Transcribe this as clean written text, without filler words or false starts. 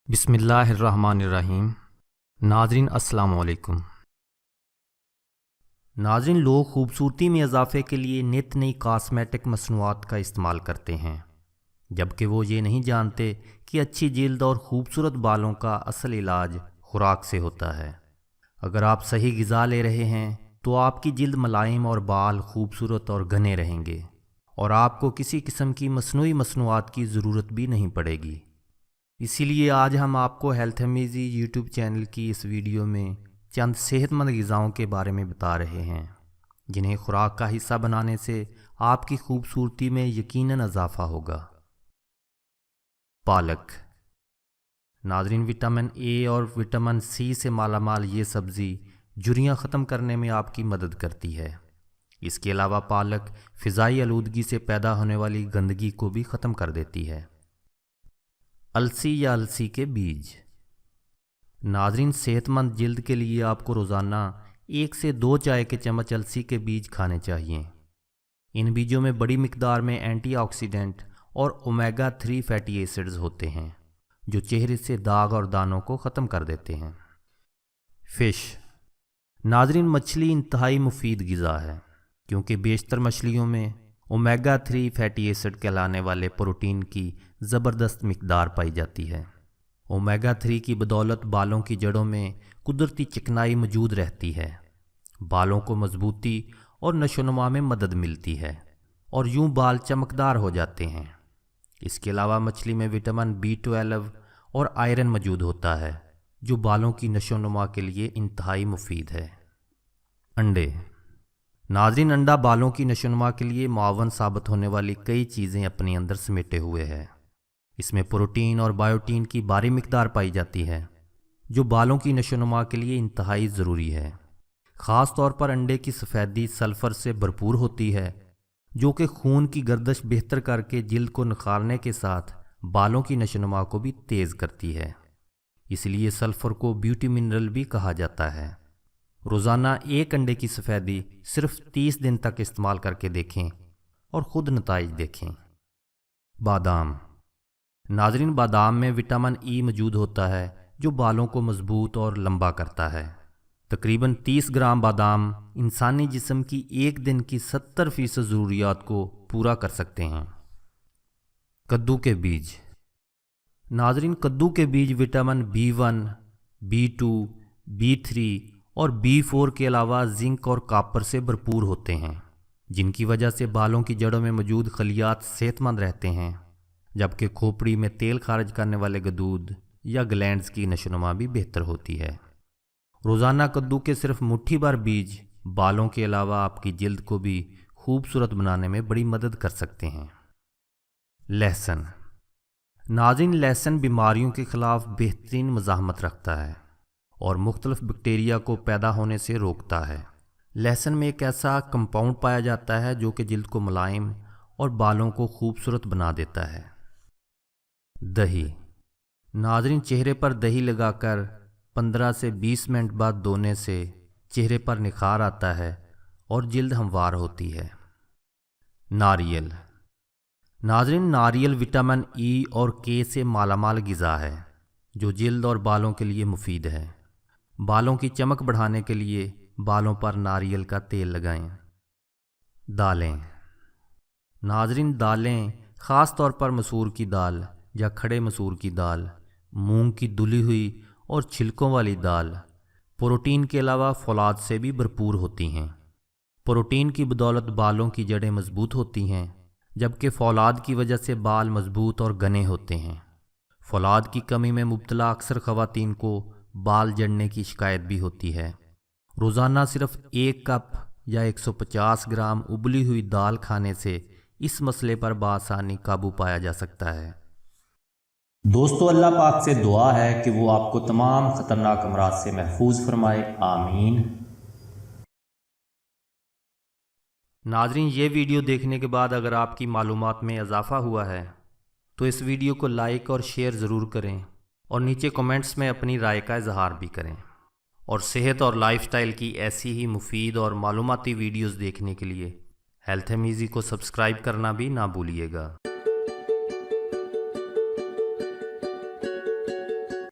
بسم اللہ الرحمن الرحیم۔ ناظرین السلام علیکم۔ ناظرین، لوگ خوبصورتی میں اضافے کے لیے نت نئی کاسمیٹک مصنوعات کا استعمال کرتے ہیں، جبکہ وہ یہ نہیں جانتے کہ اچھی جلد اور خوبصورت بالوں کا اصل علاج خوراک سے ہوتا ہے۔ اگر آپ صحیح غذا لے رہے ہیں تو آپ کی جلد ملائم اور بال خوبصورت اور گھنے رہیں گے، اور آپ کو کسی قسم کی مصنوعی مصنوعات کی ضرورت بھی نہیں پڑے گی۔ اسی لیے آج ہم آپ کو ہیلتھ امیزی یوٹیوب چینل کی اس ویڈیو میں چند صحت مند غذاؤں کے بارے میں بتا رہے ہیں، جنہیں خوراک کا حصہ بنانے سے آپ کی خوبصورتی میں یقیناً اضافہ ہوگا۔ پالک۔ ناظرین، وٹامن اے اور وٹامن سی سے مالا مال یہ سبزی جھریاں ختم کرنے میں آپ کی مدد کرتی ہے۔ اس کے علاوہ پالک فضائی آلودگی سے پیدا ہونے والی گندگی کو بھی ختم کر دیتی ہے۔ السی یا السی کے بیج۔ ناظرین، صحت مند جلد کے لیے آپ کو روزانہ 1 سے 2 چائے کے چمچ السی کے بیج کھانے چاہیے۔ ان بیجوں میں بڑی مقدار میں اینٹی آکسیڈنٹ اور اومیگا 3 فیٹی ایسڈز ہوتے ہیں، جو چہرے سے داغ اور دانوں کو ختم کر دیتے ہیں۔ فش۔ ناظرین، مچھلی انتہائی مفید غذا ہے، کیونکہ بیشتر مچھلیوں میں اومیگا 3 فیٹی ایسڈ کہلانے والے پروٹین کی زبردست مقدار پائی جاتی ہے۔ اومیگا 3 کی بدولت بالوں کی جڑوں میں قدرتی چکنائی موجود رہتی ہے، بالوں کو مضبوطی اور نشوونما میں مدد ملتی ہے، اور یوں بال چمکدار ہو جاتے ہیں۔ اس کے علاوہ مچھلی میں وٹامن B12 اور آئرن موجود ہوتا ہے، جو بالوں کی نشوونما کے لیے انتہائی مفید ہے۔ انڈے۔ ناظرین، انڈا بالوں کی نشوونما کے لیے معاون ثابت ہونے والی کئی چیزیں اپنے اندر سمیٹے ہوئے ہے۔ اس میں پروٹین اور بائیوٹین کی بھاری مقدار پائی جاتی ہے، جو بالوں کی نشوونما کے لیے انتہائی ضروری ہے۔ خاص طور پر انڈے کی سفیدی سلفر سے بھرپور ہوتی ہے، جو کہ خون کی گردش بہتر کر کے جلد کو نکھارنے کے ساتھ بالوں کی نشوونما کو بھی تیز کرتی ہے۔ اس لیے سلفر کو بیوٹی منرل بھی کہا جاتا ہے۔ روزانہ 1 انڈے کی سفیدی صرف 30 دن تک استعمال کر کے دیکھیں اور خود نتائج دیکھیں۔ بادام۔ ناظرین، بادام میں وٹامن ای موجود ہوتا ہے، جو بالوں کو مضبوط اور لمبا کرتا ہے۔ تقریباً 30 گرام بادام انسانی جسم کی ایک دن کی 70% ضروریات کو پورا کر سکتے ہیں۔ کدو کے بیج۔ ناظرین، کدو کے بیج وٹامن B1، B2، B3 اور B4 کے علاوہ زنک اور کاپر سے بھرپور ہوتے ہیں، جن کی وجہ سے بالوں کی جڑوں میں موجود خلیات صحت مند رہتے ہیں، جبکہ کھوپڑی میں تیل خارج کرنے والے غدود یا گلینڈز کی نشوونما بھی بہتر ہوتی ہے۔ روزانہ کدو کے صرف مٹھی بھر بیج بالوں کے علاوہ آپ کی جلد کو بھی خوبصورت بنانے میں بڑی مدد کر سکتے ہیں۔ لہسن۔ ناظرین، لہسن بیماریوں کے خلاف بہترین مزاحمت رکھتا ہے اور مختلف بیکٹیریا کو پیدا ہونے سے روکتا ہے۔ لہسن میں ایک ایسا کمپاؤنڈ پایا جاتا ہے جو کہ جلد کو ملائم اور بالوں کو خوبصورت بنا دیتا ہے۔ دہی۔ ناظرین، چہرے پر دہی لگا کر 15 سے 20 منٹ بعد دھونے سے چہرے پر نکھار آتا ہے اور جلد ہموار ہوتی ہے۔ ناریل۔ ناظرین، ناریل وٹامن ای اور کے سے مالا مال غذا ہے، جو جلد اور بالوں کے لیے مفید ہے۔ بالوں کی چمک بڑھانے کے لیے بالوں پر ناریل کا تیل لگائیں۔ دالیں۔ ناظرین، دالیں خاص طور پر مسور کی دال یا کھڑے مسور کی دال، مونگ کی دھلی ہوئی اور چھلکوں والی دال پروٹین کے علاوہ فولاد سے بھی بھرپور ہوتی ہیں۔ پروٹین کی بدولت بالوں کی جڑیں مضبوط ہوتی ہیں، جبکہ فولاد کی وجہ سے بال مضبوط اور گھنے ہوتے ہیں۔ فولاد کی کمی میں مبتلا اکثر خواتین کو بال جھڑنے کی شکایت بھی ہوتی ہے۔ روزانہ صرف 1 کپ یا 150 گرام ابلی ہوئی دال کھانے سے اس مسئلے پر بآسانی قابو پایا جا سکتا ہے۔ دوستو، اللہ پاک سے دعا ہے کہ وہ آپ کو تمام خطرناک امراض سے محفوظ فرمائے، آمین۔ ناظرین، یہ ویڈیو دیکھنے کے بعد اگر آپ کی معلومات میں اضافہ ہوا ہے تو اس ویڈیو کو لائک اور شیئر ضرور کریں، اور نیچے کمنٹس میں اپنی رائے کا اظہار بھی کریں، اور صحت اور لائف سٹائل کی ایسی ہی مفید اور معلوماتی ویڈیوز دیکھنے کے لیے ہیلتھ امیزی کو سبسکرائب کرنا بھی نہ بھولیے گا۔